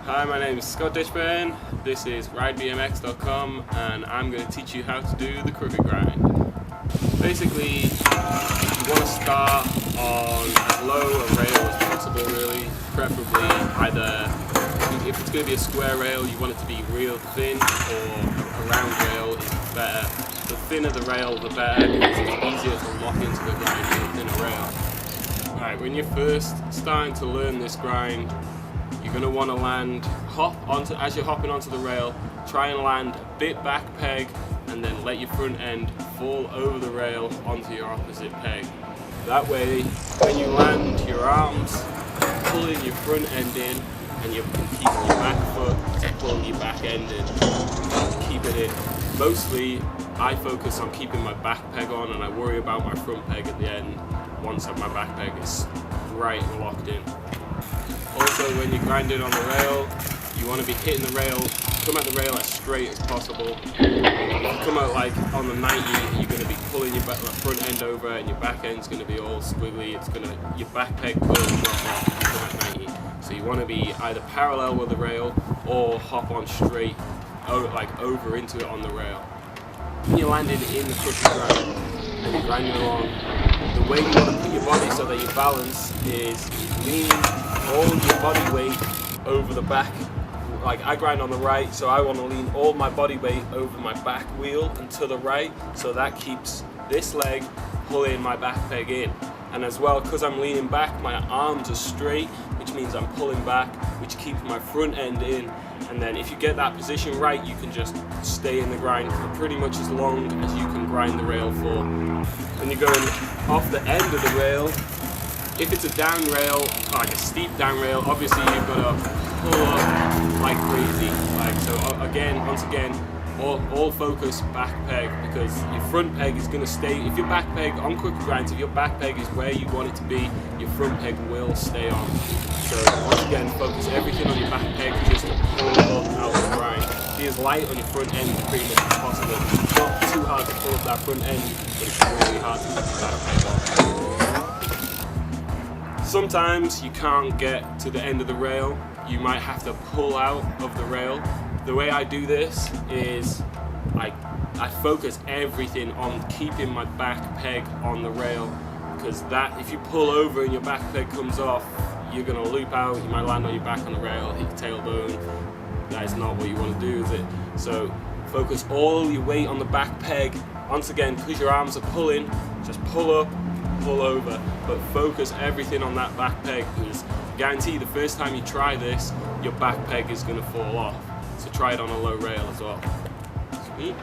Hi, my name is Scott Ditchburn. This is RIDEbmx.com and I'm going to teach you how to do the crooked grind. Basically, you want to start on as low a rail as possible really, preferably either, if it's going to be a square rail, you want it to be real thin, or a round rail is better. The thinner the rail, the better, because it's easier to lock into the grind with a thinner rail. Alright, when you're first starting to learn this grind, you're going to want to land, as you're hopping onto the rail, try and land a bit back peg and then let your front end fall over the rail onto your opposite peg. That way, when you land, your arms pulling your front end in and you're keeping your back foot pulling your back end in. Keep it in. Mostly, I focus on keeping my back peg on and I worry about my front peg at the end once my back peg is right and locked in. Also, when you're grinding on the rail, you want to be hitting the rail, come at the rail as straight as possible. If you come out like on the 90, you're going to be pulling your front end over and your back end's going to be all squiggly. Your back peg will drop off if you come at 90. So you want to be either parallel with the rail or hop on straight, like over into it on the rail. When you're landing in the crooked grind and you're grinding along, the way you want to put your body so that you balance is leaning all your body weight over the back. Like I grind on the right, so I want to lean all my body weight over my back wheel and to the right, so that keeps this leg pulling my back peg in. And as well, because I'm leaning back, my arms are straight, which means I'm pulling back, which keeps my front end in. And then if you get that position right, you can just stay in the grind for pretty much as long as you can grind the rail for. When you're going off the end of the rail, if it's a down rail, like a steep down rail, obviously you've got to pull up like crazy. Once again, all focus back peg, because your front peg is going to stay. If your back peg on crooked grinds, if your back peg is where you want it to be, your front peg will stay on. So once again, focus everything on your back peg just to pull up out of the grind. Be as light on your front end as pretty much as possible. It's not too hard to pull up that front end, but it's really hard to keep the back peg off. Sometimes you can't get to the end of the rail. You might have to pull out of the rail. The way I do this is I focus everything on keeping my back peg on the rail, because that, if you pull over and your back peg comes off, you're going to loop out, you might land on your back on the rail, hit your tailbone. That is not what you want to do, is it? So focus all your weight on the back peg. Once again, because your arms are pulling, just pull up, pull over, but focus everything on that back peg, because guarantee the first time you try this, your back peg is going to fall off. So try it on a low rail as well. Sweet.